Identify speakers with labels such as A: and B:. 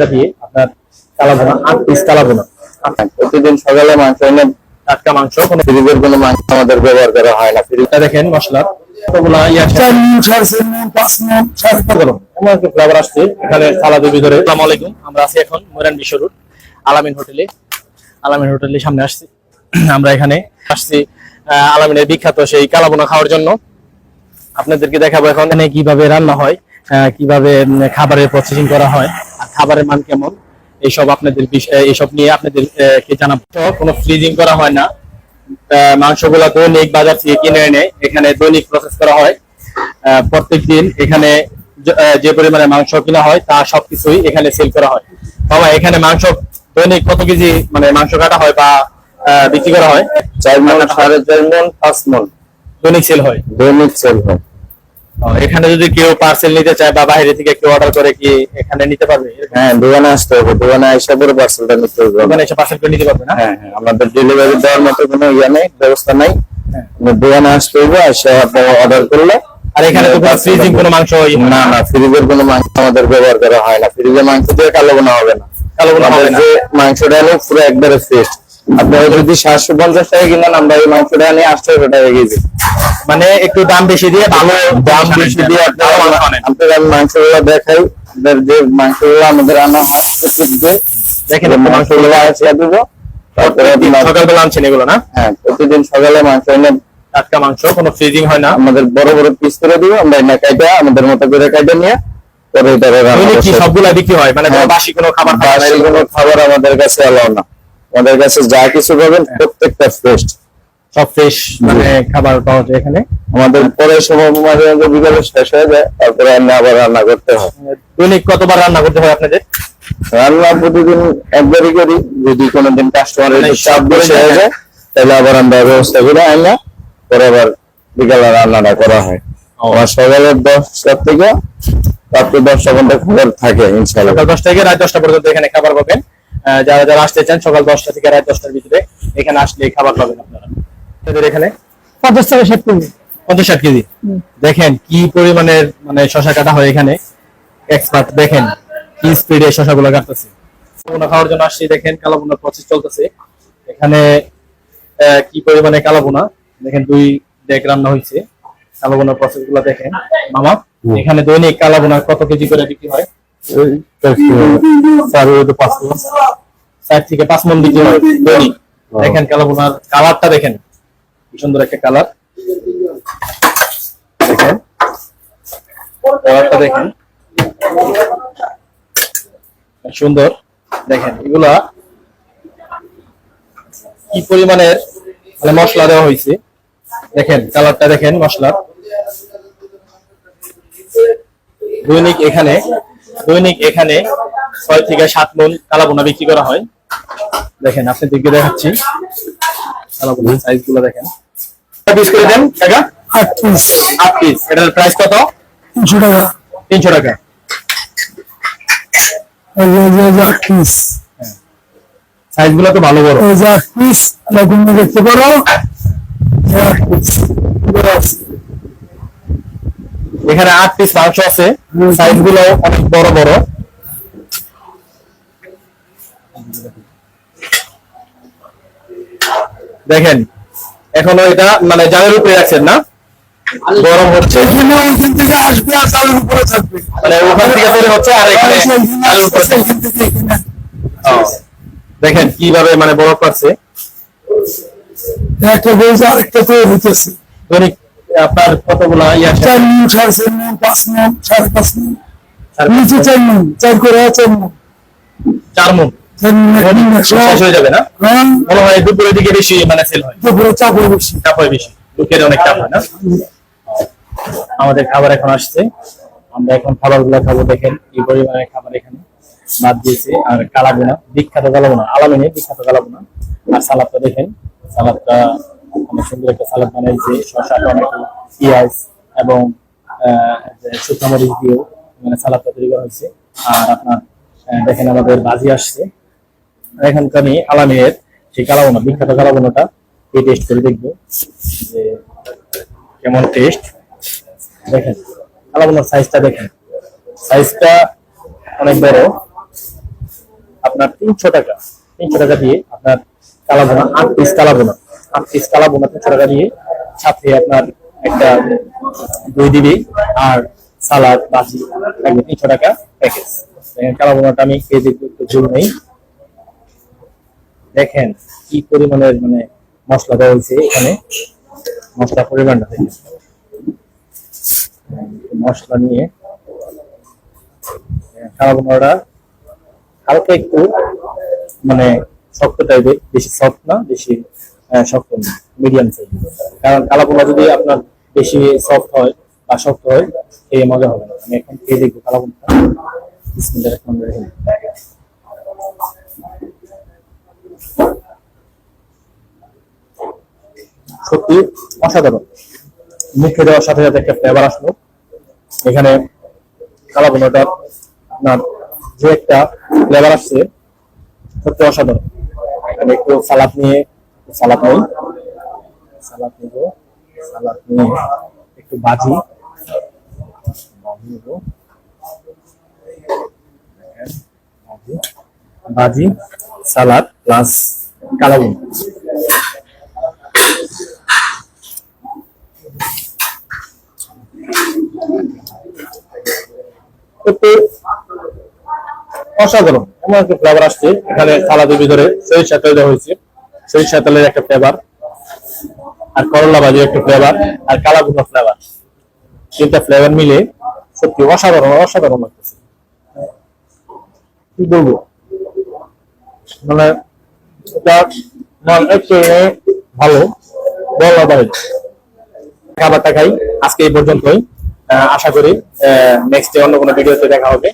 A: দিয়ে আপনার কালাভুনা 8 পিস কালাভুনা
B: প্রতিদিন সকালে মাংস এনে
A: টাটকা মাংস, কোনো
B: ফ্রিজের কোনো মাংস আমাদের ব্যবহার করা হয় না।
A: ফ্রিজটা দেখেন মশলা কতগুলা এমন একটা ফ্লেভার আসছে এখানে সালাদের ভিতরে। আসসালামু আলাইকুম, আমরা আছি এখন ময়রান বিশ্ব রোড আলামিন হোটেলে। আলামিন হোটেলের সামনে আসছি আমরা, এখানে আসছি আলামিনের বিখ্যাত সেই কালাভুনা খাওয়ার জন্য। আপনাদেরকে দেখাবো এখন এখানে কিভাবে রান্না হয়, কিভাবে খাবারের প্রসেসিং করা হয়, আর খাবারের মান কেমন, এইসব আপনাদের এইসব নিয়ে আপনাদেরকে জানাবো। কোনো ফ্রিজিং করা হয় না, মাংসগুলো দৈনিক বাজার থেকে কিনে এনে এখানে দৈনিক প্রসেস করা হয়। প্রত্যেকদিন এখানে যে পরিমাণে মাংস কিনা হয় তা সবকিছুই এখানে সেল করা হয়। বাবা, এখানে মাংস দৈনিক কত কেজি মানে মাংস কাটা হয় বা বিক্রি করা হয়?
B: 4 মণ, 4.5 মণ, 5 মণ
A: দৈনিক সেল হয়।
B: দৈনিক সেল হয়।
A: এখানে যদি কেউ পার্সেল নিতে চায় বা বাইরে থেকে কেউ অর্ডার করে কি এখানে নিতে পারবে?
B: হ্যাঁ, দোকানে আসতে হবে, দোকানে এসে পরে পার্সেলটা নিতে হবে।
A: দোকানে এসে পার্সেল করে নিতে পারবে না?
B: হ্যাঁ হ্যাঁ, আমাদের ডেলিভারি দেওয়ার মতো কোনো নেই, ব্যবস্থা নাই। দোকানে আসতে হবে, এসে আপনারা অর্ডার করলে।
A: আর এখানে তো কোনো ফ্রিজিং কোনো মাংস
B: না না, ফ্রিজের কোনো মাংস আমাদের ব্যবহার করা হয় না। ফ্রিজের মাংস দিয়ে কালোভুনা হবে না।
A: কালোভুনা হবে না।
B: যে মাংসটা হলো পুরো একবারে ফ্রেশ। আপনারা যদি 750 টাকা কিনেন, আমরা এই মাংসটা নিয়ে 800 টাকা কেজি।
A: মানে একটু দাম বেশি দিয়ে ভালো
B: দাম বেশি দিয়ে আপনারা মাংসগুলো দেখাই। আপনাদের যে মাংসগুলো আমাদের আনা হয় প্রত্যেকদিন,
A: দেখেন
B: মাংসগুলো আসে দিব। তারপরে
A: সকালবেলা আনছেন এগুলো না?
B: হ্যাঁ, প্রতিদিন সকালে মাংস এনে
A: টাটকা মাংস, কোনো ফ্রিজিং হয় না।
B: আমাদের বড় বড় পিস করে দিব, আমরা এনে কাইটা আমাদের মতো করে কাইটা নিয়ে পরে এটা
A: সবগুলা বিক্রি হয়, মানে বাসি কোনো খাবার
B: বাসি কোনো খাবার আমাদের কাছে এলাও না। আমাদের কাছে যা কিছু পাবেন প্রত্যেকটা ফ্রেশ,
A: সব ফ্রেশ মানে খাবার পাওয়া যায় এখানে।
B: আমাদের পরে সময় মাঝে মাঝে বিকালে শেষ হয়ে যায়, তারপরে আবার রান্না করতে হয়।
A: দৈনিক কতবার রান্না করতে হয় আপনাদের?
B: রান্না প্রতিদিন একবারই করি। যদি কোনোদিন কাস্টমারের চাপ বেশি হয়ে যায় তাহলে আবার আমরা ব্যবস্থা করে আনলাম, পরে আবার বিকালে রান্নাটা করা হয়। আমার সকালে 10টা থেকে রাত্রি 10টা পর্যন্ত খাবার থাকে ইনশাআল্লাহ।
A: সকাল 10টা থেকে রাত 10টা পর্যন্ত এখানে খাবার পাবেন। যারা যারা আসতে চান সকাল 10টা থেকে রাত 10টার ভিতরে এখানে আসলে খাবার পাবেন আপনারা। আপনাদের এখানে
C: 50 থেকে 60 কেজি।
A: 50-60 কেজি। দেখেন কি পরিমাণের মানে শশা কাটা হয় এখানে। এক্সপার্ট দেখেন কি স্পিডে শশাগুলো কাটতেছে। কালাভুনা খাওয়ার জন্য আসছি, দেখেন কালাভুনার প্রসেস চলতেছে এখানে। কি পরিমাণে কালাভুনা দেখেন, 2 ডেক রান্না হয়েছে। কালাভুনার প্রসেস গুলো দেখেন মামা। এখানে দৈনিক কালাভুনা কত কেজি করে বিক্রি হয়? 4 থেকে 5 মণ বিক্রি হয় দৈনিক। দেখেন কালাভুনার কালারটা দেখেন, কি সুন্দর একটা কালার। দেখেন কালারটা দেখেন সুন্দর। দেখেন এগুলা কি পরিমাণের মানে মশলা দেওয়া হয়েছে। দেখেন কালারটা দেখেন মশলার। দৈনিক এখানে 6 থেকে 7 মণ কালাভুনা বিক্রি করা হয়। দেখেন আপনাদেরকে দেখাচ্ছি কালাভুনার সাইজ গুলো দেখেন। পিস করে দেন টাকা
C: 8 পিস।
A: 8 পিস। এটার প্রাইস কত?
C: 300 টাকা।
A: 300 টাকা।
C: এই যে 8 পিস।
A: সাইজ গুলো তো ভালো বড়।
C: এই যে 8 পিস, এরকম দেখতে পারো। 8 পিস।
A: এখানে 8 পিস মাংস আছে, সাইজ গুলো অনেক বড় বড়। দেখেন এখনো এটা মানে জালের উপরে রাখছেন না, গরম হচ্ছে।
C: এখানে ওখান থেকে আসবে আর চালের উপরে থাকবে,
A: মানে ওখান থেকে তৈরি হচ্ছে আর এখানে জালের উপরে থাকবে।
C: এখান থেকে এখানে।
A: দেখেন কিভাবে মানে বরফ পাচ্ছে।
C: একটা বলছে আরেকটা তৈরি হইতেছে।
A: দৈনিক আপনার কতগুলা
C: 4 মণ, 4.5 মণ, 5 মণ, 5.5 মণ, নিচে 4 মণ, 4 করে 4 মণ।
A: 4 মণ শেষ হয়ে যাবে না? মনে হয় দুপুরের দিকে বেশি মানে সেল হয়।
C: দুপুরে চাপ বেশি।
A: চাপ হয় বেশি, লোকের অনেক চাপ হয় না। আমাদের খাবার এখন আসছে, আমরা এখন খাবারগুলো খাবো। দেখেন কি পরিমাণে খাবার এখানে বাদ দিয়েছে। আর কালাভুনা, বিখ্যাত কালাভুনা, আলামিনের বিখ্যাত কালাভুনা। আর সালাদটা দেখেন, সালাদটা অনেক সুন্দর একটা সালাদ বানাইছে। শসা, টমেটো, পেঁয়াজ এবং শুকনো মরিচ দিয়েও মানে সালাদটা তৈরি করা হয়েছে। আর আপনার দেখেন আমাদের ভাজি আসছে। এখন আমি আলামিনের সেই কালাভুনা, বিখ্যাত কালাভুনাটা এই টেস্ট করে দেখবো যে কেমন টেস্ট। দেখেন কালাভুনার সাইজটা দেখেন, সাইজটা অনেক বড়। আপনার 300 টাকা। 300 টাকা দিয়ে আপনার কালাবোনা 8 পিস কালাবোনা 300 টাকা দিয়ে, সাথে আপনার একটা দই দিবে আর সালাদ বাজি লাগবে 300 টাকা প্যাকেজ। কালাবোনাটা আমি খেয়ে দেখবো, একটু ঝুল নেই। দেখেন কি পরিমাণের মানে মশলা দেওয়া হয়েছে এখানে, মশলা পরিমাণটা দেখেন। মশলা নিয়ে কালাবোনাটা হালকা একটু মানে শক্ত টাইপের, বেশি সফট না বেশি শক্ত না, মিডিয়াম সাইজ। কারণ কালাবোনা যদি আপনার বেশি সফট হয় বা শক্ত হয় খেয়ে মজা হবে না। আমি এখন খেয়ে দেখবো কালাবোনাটা। বিসমিল্লাহির রহমানির রহিম। সত্যি অসাধারণ, মুখে দেওয়ার সাথে সাথে একটা ফ্লেভার আসলো এখানে। কালাবোনাটা আপনার যে একটা ফ্লেভার আসছে সত্যি অসাধারণ। এখানে একটু সালাদ নিয়ে, সালাদ নিব, সালাদ নিয়ে একটু ভাজি নিব, ভাজি সালাদ প্লাস কালাবোনা। অসাধারণ, এমন একটা ফ্লেভার আসছে এখানে। সালাদের ভিতরে সরিষা তেল দেওয়া হয়েছে, সরিষা তেলের একটা ফ্লেভার, আর করলা ভাজির একটা ফ্লেভার, আর কালাভুনা ফ্লেভার। তিনটা ফ্লেভার মিলে সত্যি অসাধারণ অসাধারণ লাগতেছে। কি বলবো, মানে এটা একটু ভালো বলা বাইরে। খাবারটা খাই আজকে এই পর্যন্তই। আশা করি নেক্সট ডে অন্য কোনো ভিডিওতে দেখা হবে।